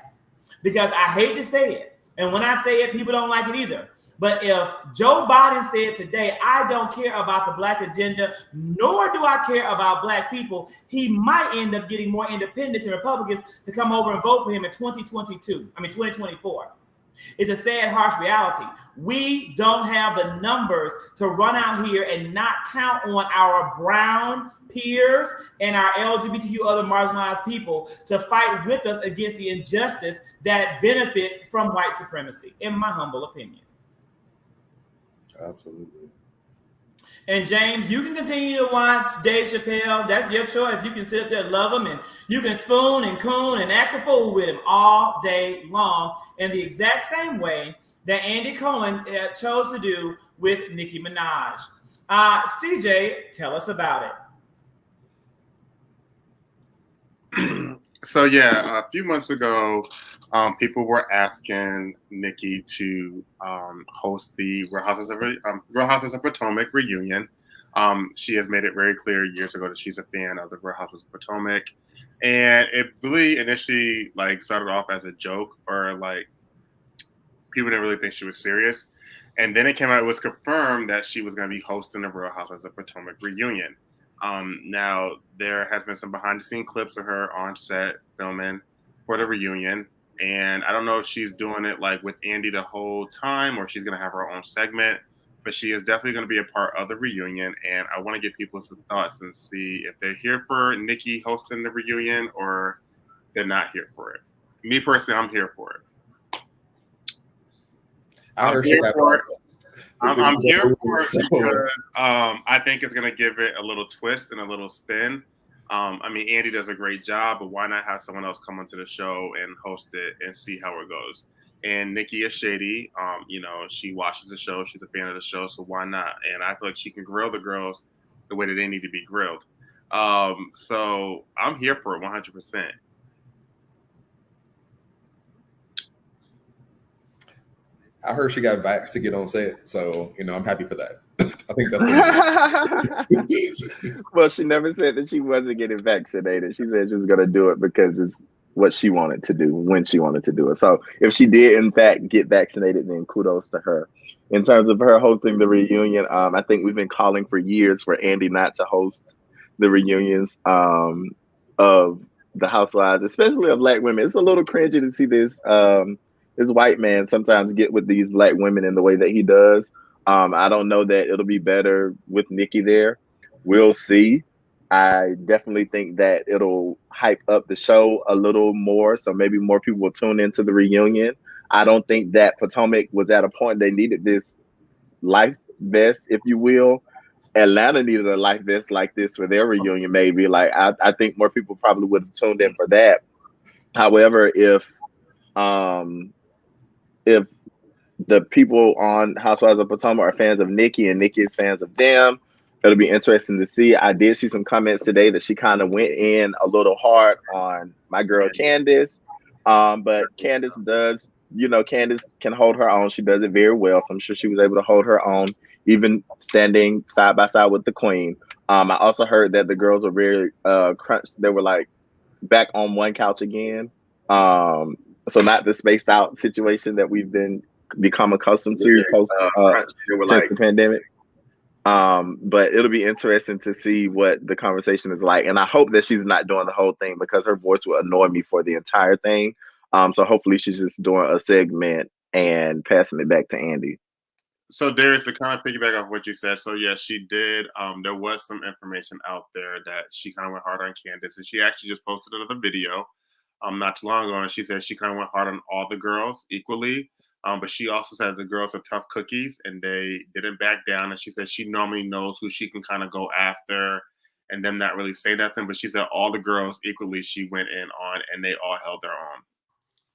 Because I hate to say it, and when I say it, people don't like it either. But if Joe Biden said today, I don't care about the Black agenda, nor do I care about Black people, he might end up getting more independents and Republicans to come over and vote for him in 2024. It's a sad, harsh reality. We don't have the numbers to run out here and not count on our brown peers and our LGBTQ other marginalized people to fight with us against the injustice that benefits from white supremacy, in my humble opinion. Absolutely. And James, you can continue to watch Dave Chappelle. That's your choice. You can sit up there and love him, and you can spoon and coon and act a fool with him all day long in the exact same way that Andy Cohen chose to do with Nicki Minaj. CJ, tell us about it. So yeah, a few months ago, people were asking Nicki to host the Real Housewives of Potomac reunion. She has made it very clear years ago that she's a fan of the Real Housewives of Potomac, and it really initially started off as a joke, or people didn't really think she was serious. And then it came out, it was confirmed that she was going to be hosting the Real Housewives of Potomac reunion. Now, there has been some behind-the-scenes clips of her on set filming for the reunion. And I don't know if she's doing it with Andy the whole time, or she's going to have her own segment. But she is definitely going to be a part of the reunion. And I want to get people's thoughts and see if they're here for Nicki hosting the reunion or they're not here for it. Me personally, I'm here for it. I'm here for it because I think it's going to give it a little twist and a little spin. Andy does a great job, but why not have someone else come onto the show and host it and see how it goes? And Nicki is shady. She watches the show. She's a fan of the show, so why not? And I feel like she can grill the girls the way that they need to be grilled. So I'm here for it 100%. I heard she got vaxxed to get on set, so I'm happy for that. I think that's Well, she never said that she wasn't getting vaccinated. She said she was going to do it because it's what she wanted to do when she wanted to do it. So if she did, in fact, get vaccinated, then kudos to her. In terms of her hosting the reunion, I think we've been calling for years for Andy not to host the reunions of the housewives, especially of Black women. It's a little cringy to see this white man sometimes get with these Black women in the way that he does. I don't know that it'll be better with Nicki there. We'll see. I definitely think that it'll hype up the show a little more, so maybe more people will tune into the reunion. I don't think that Potomac was at a point they needed this life vest, if you will. Atlanta needed a life vest like this for their reunion, maybe. Like I think more people probably would have tuned in for that. However, if the people on Housewives of Potomac are fans of Nicki and Nicki is fans of them, it'll be interesting to see. I did see some comments today that she kind of went in a little hard on my girl Candace. But Candace does, Candace can hold her own. She does it very well. So I'm sure she was able to hold her own, even standing side by side with the queen. I also heard that the girls were very crunched. They were like back on one couch again. So not the spaced out situation that we've become accustomed to post since the pandemic. But it'll be interesting to see what the conversation is like. And I hope that she's not doing the whole thing because her voice will annoy me for the entire thing. So hopefully she's just doing a segment and passing it back to Andy. So Darius, to kind of piggyback off what you said, so yes, she did. There was some information out there that she kind of went hard on Candace, and she actually just posted another video not too long ago, and she said she kind of went hard on all the girls equally. But she also said the girls are tough cookies and they didn't back down. And she said she normally knows who she can kind of go after and them not really say nothing. But she said all the girls equally she went in on and they all held their own.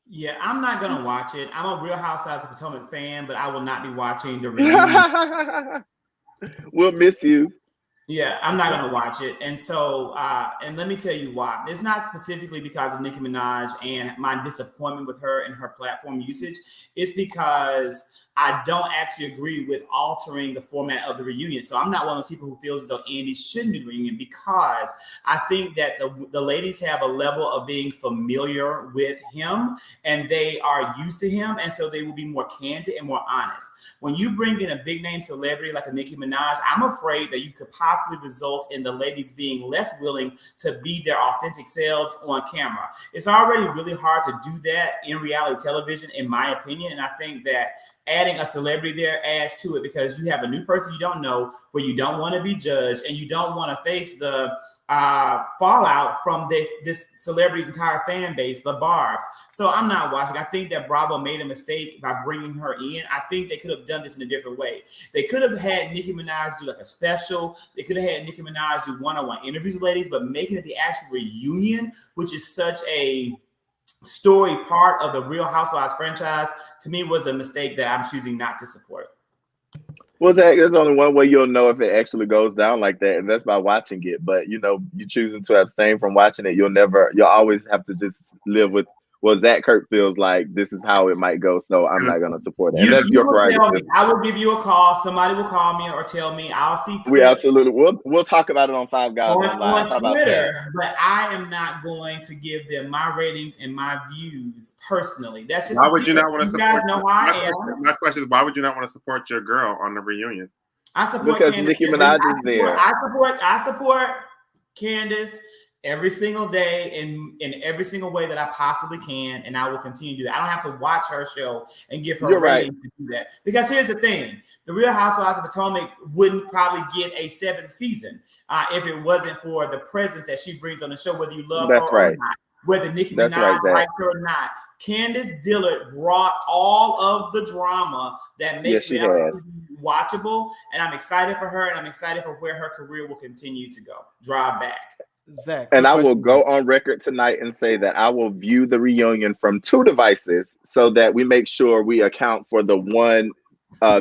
Yeah, I'm not going to watch it. I'm a Real Housewives of Potomac fan, but I will not be watching the reunion. We'll miss you. Yeah, I'm not going to watch it. And so, and let me tell you why. It's not specifically because of Nicki Minaj and my disappointment with her and her platform usage. It's because I don't actually agree with altering the format of the reunion. So I'm not one of those people who feels as though Andy shouldn't do the reunion because I think that the ladies have a level of being familiar with him and they are used to him. And so they will be more candid and more honest. When you bring in a big name celebrity like a Nicki Minaj, I'm afraid that you could possibly result in the ladies being less willing to be their authentic selves on camera. It's already really hard to do that in reality television, in my opinion. And I think that adding a celebrity there adds to it because you have a new person you don't know where you don't want to be judged and you don't want to face the fallout from this celebrity's entire fan base, the Barbs. So I'm not watching. I think that Bravo made a mistake by bringing her in. I think they could have done this in a different way. They could have had Nicki Minaj do like a special. They could have had Nicki Minaj do one-on-one interviews with ladies, but making it the actual reunion, which is such a story part of the Real Housewives franchise, to me was a mistake that I'm choosing not to support. Well, Zach, there's only one way you'll know if it actually goes down like that, and that's by watching it. But you choosing to abstain from watching it, you'll always have to just live with what Zach Kirk feels like this is how it might go. So I'm not gonna support it. And that's your prerogative. I will give you a call. Somebody will call me or tell me. I'll see clips. We absolutely we'll talk about it on Five Guys on Twitter, but I am not going to give them my ratings and my views personally. That's just why would you not want to support? You guys know how I am. My question is, why would you not want to support your girl on the reunion? I support because Candace. Nicki Minaj is there. I support Candace every single day in every single way that I possibly can, and I will continue to do that. I don't have to watch her show and give her ratings to do that. Because here's the thing: the Real Housewives of Potomac wouldn't probably get a 7th season if it wasn't for the presence that she brings on the show, whether you love her or not, whether Nicki Minaj likes her or not. Candace Dillard brought all of the drama that makes reality watchable, and I'm excited for her, and I'm excited for where her career will continue to go. Drive back. Zach, And quick I will question. go on record tonight and say that I will view the reunion from 2 devices so that we make sure we account for the one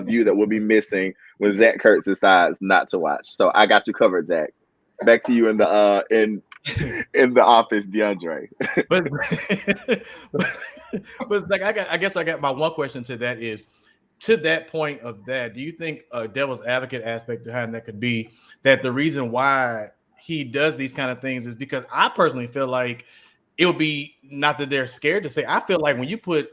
view that will be missing when Zach Kurtz decides not to watch. So I got you covered, Zach. Back to you in the in the office, DeAndre. but but Zach, I guess I got my one question to that is, to that point of that, do you think a devil's advocate aspect behind that could be that the reason why he does these kind of things is because I personally feel like it would be, not that they're scared to say, I feel like when you put,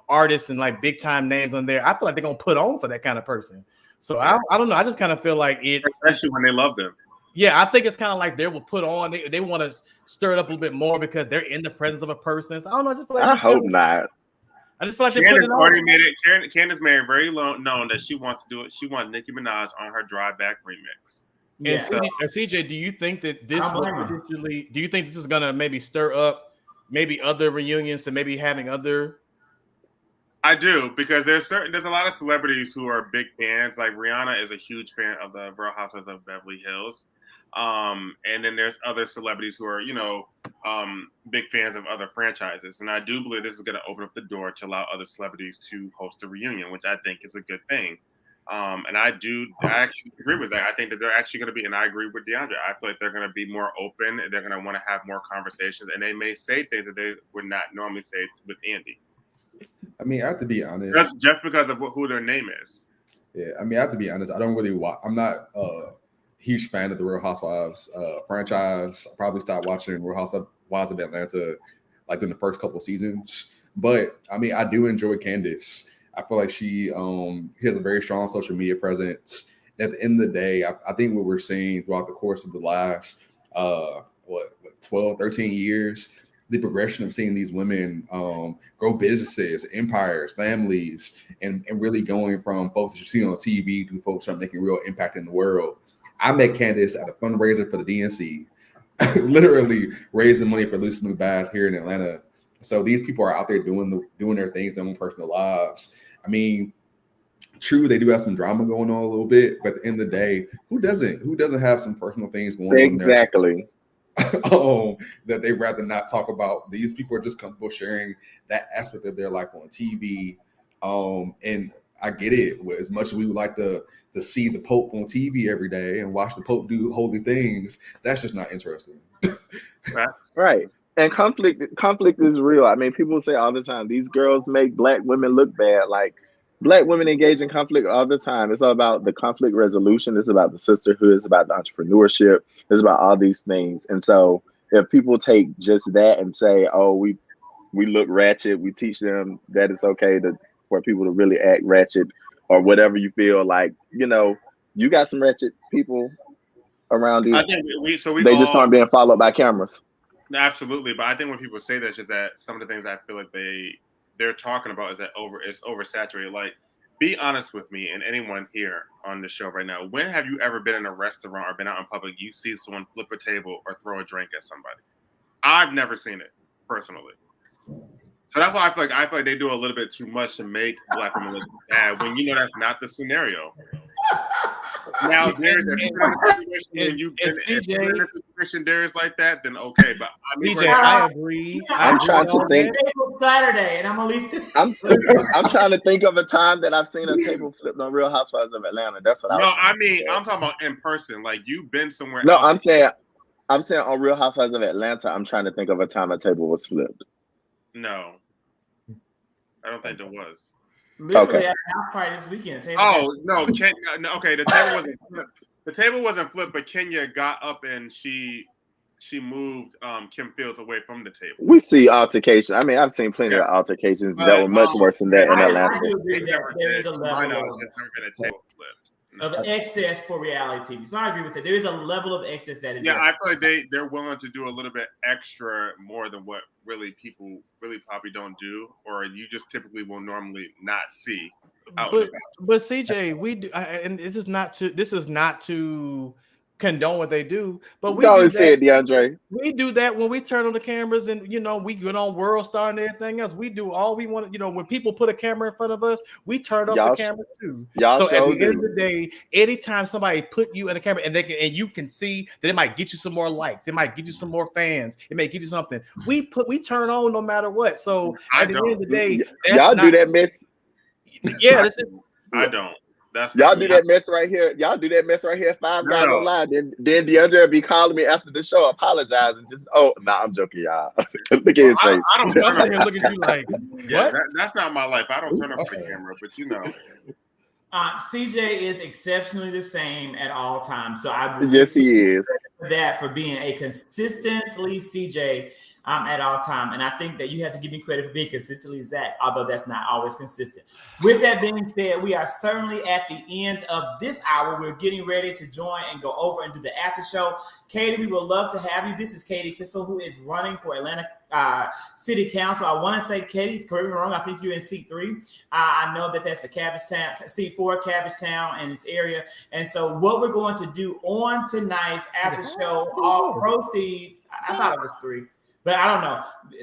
artists and like big time names on there, I feel like they're gonna put on for that kind of person. So I don't know. I just kind of feel like especially when they love them. Yeah, I think it's kind of like they will put on. They want to stir it up a little bit more because they're in the presence of a person. So I don't know. I just feel like I hope not. I just feel like they put it already on. made it. Candace made it very known that she wants to do it. She wants Nicki Minaj on her Drive Back remix. And CJ, do you think that this will potentially? Do you think this is gonna maybe stir up maybe other reunions to maybe having other? I do, because there's a lot of celebrities who are big fans. Like Rihanna is a huge fan of the Real Housewives of Beverly Hills. And then there's other celebrities who are, big fans of other franchises. And I do believe this is going to open up the door to allow other celebrities to host a reunion, which I think is a good thing. And I actually agree with that. I think that they're actually going to be, and I agree with DeAndre, I feel like they're going to be more open. They're going to want to have more conversations, and they may say things that they would not normally say with Andy. I mean, I have to be honest. Just because of who their name is. Yeah, I mean, I have to be honest. I don't really watch. I'm not a huge fan of the Real Housewives franchise. I probably stopped watching Real Housewives of Atlanta like in the first couple of seasons. But I mean, I do enjoy Candace. I feel like she has a very strong social media presence. At the end of the day, I think what we're seeing throughout the course of the last 12, 13 years, the progression of seeing these women grow businesses, empires, families, and really going from folks that you see on TV to folks that are making real impact in the world. I met Candace at a fundraiser for the DNC, literally raising money for Lucy McBath here in Atlanta. So these people are out there doing their things, their own personal lives. I mean, true, they do have some drama going on a little bit, but at the end of the day, who doesn't have some personal things going on there? Exactly. That they'd rather not talk about. These people are just comfortable sharing that aspect of their life on TV. And I get it. As much as we would like to see the Pope on TV every day and watch the Pope do holy things, that's just not interesting. Right. And conflict is real. I mean, people say all the time, these girls make Black women look bad. Like, Black women engage in conflict all the time. It's all about the conflict resolution. It's about the sisterhood. It's about the entrepreneurship. It's about all these things. And so if people take just that and say, oh, we look ratchet, we teach them that it's okay for people to really act ratchet or whatever you feel like, you got some ratchet people around you. I think they just aren't being followed by cameras. Absolutely. But I think when people say that, it's just that some of the things I feel like they're talking about is that it's oversaturated. Like, be honest with me and anyone here on the show right now. When have you ever been in a restaurant or been out in public, you see someone flip a table or throw a drink at somebody? I've never seen it personally. So that's why I feel like they do a little bit too much to make Black women look bad when that's not the scenario. Now, there's a situation there is like that, then okay. But I mean, CJ, I agree. I'm trying to think. Saturday, and I'm gonna leave. I'm trying to think of a time that I've seen a table flipped on Real Housewives of Atlanta. That's what I'm talking about in person. Like, you've been somewhere. No, I'm saying on Real Housewives of Atlanta. I'm trying to think of a time a table was flipped. No, I don't think there was. Literally at a house party this weekend. No, okay. The table wasn't flipped, but Kenya got up and she moved Kim Fields away from the table. We see altercations. I mean, I've seen plenty of altercations that were much worse than that in Atlanta. I do agree that there is a level of Nothing. excess for reality TV. So I agree with that. There is a level of excess that is. Yeah, I feel like they're willing to do a little bit extra more than what people probably don't do, or you just typically will normally not see. But CJ, we do, and this is not to condone what they do, but we Go do and say it, that. DeAndre. We do that when we turn on the cameras and, you know, we get on World Star and everything else. We do all we want. You know, when people put a camera in front of us, we turn up the camera too. Y'all So at the do. end of the day, anytime somebody put you in a camera and you can see that it might get you some more likes, it might get you some more fans, it may get you something. We turn on no matter what. So at the end of the day, y'all do that mess. Yeah, I don't. Y'all do that mess right here. Y'all do that mess right here. Five Guys Online. Then DeAndre will be calling me after the show, apologizing. Just I'm joking, y'all. Look at his face. I don't turn up. Look at you like, yeah, what? That's not my life. I don't turn up the camera, but you know. CJ is exceptionally the same at all times. So yes, he is. That for being a consistently CJ at all time. And I think that you have to give me credit for being consistently Zach, although that's not always consistent. With that being said, we are certainly at the end of this hour. We're getting ready to join and go over and do the after show. Katie, we would love to have you. This is Katie Kissel, who is running for Atlanta City Council. I want to say, Katie, correct me if I'm wrong, I think you're in seat 3. I know that's a Cabbagetown, seat 4, Cabbagetown in this area. And so what we're going to do on tonight's after show, all proceeds, I thought it was 3. But I don't know.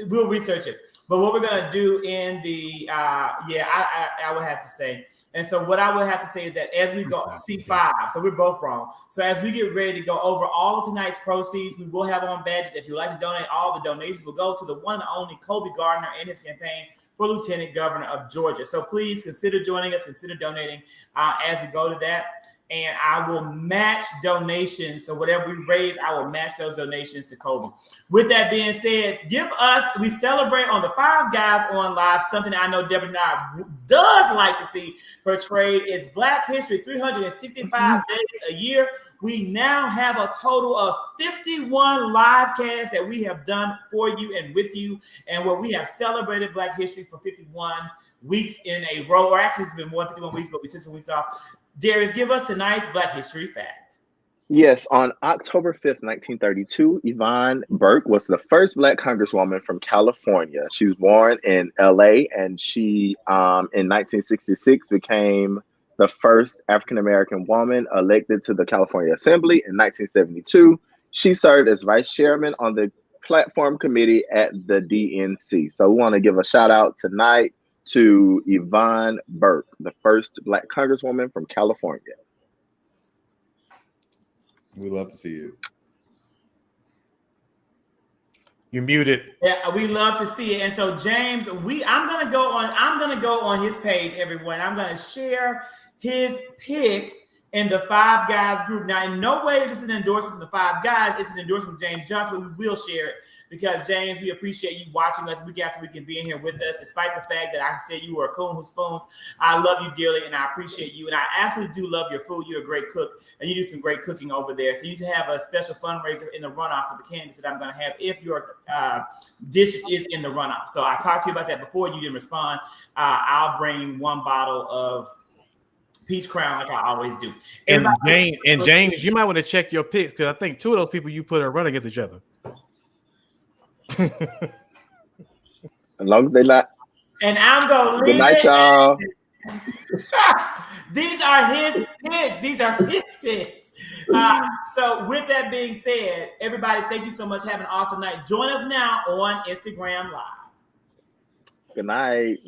We'll research it. But what we're going to do in the, I would have to say. And so what I would have to say is that as we go, C5, so we're both wrong. So as we get ready to go over all of tonight's proceeds, we will have on badges. If you'd like to donate, all the donations will go to the one and only Kolbey Gardner and his campaign for Lieutenant Governor of Georgia. So please consider joining us, consider donating as we go to that. And I will match donations. So whatever we raise, I will match those donations to Kolbey. With that being said, we celebrate on the Five Guys on Live, something I know Deborah Nye does like to see portrayed is Black History, 365 days a year. We now have a total of 51 live casts that we have done for you and with you, and where we have celebrated Black History for 51 weeks in a row, or actually it's been more than 51 weeks, but we took some weeks off. Darius, give us tonight's Black History fact. Yes, on October 5th, 1932, Yvonne Burke was the first Black Congresswoman from California. She was born in LA, and she, in 1966, became the first African-American woman elected to the California Assembly. In 1972, she served as vice chairman on the platform committee at the DNC. So we want to give a shout out tonight to Yvonne Burke, the first Black Congresswoman from California. We love to see it. You're muted. Yeah, we love to see it. And so, James, I'm gonna go on his page, everyone. I'm gonna share his picks in the Five Guys group. Now, in no way is this an endorsement from the Five Guys. It's an endorsement from James Johnson, but we will share it because, James, we appreciate you watching us week after week and being here with us, despite the fact that I said you were a coon who spoons. I love you dearly, and I appreciate you. And I absolutely do love your food. You're a great cook, and you do some great cooking over there. So you need to have a special fundraiser in the runoff for the candidates that I'm going to have if your dish is in the runoff. So I talked to you about that before. You didn't respond. I'll bring one bottle of Peach Crown like I always do. And James, you might want to check your picks because I think 2 of those people you put are running against each other. As long as they not. And I'm going to leave. Good night, y'all. These are his picks. So with that being said, everybody, thank you so much. Have an awesome night. Join us now on Instagram Live. Good night.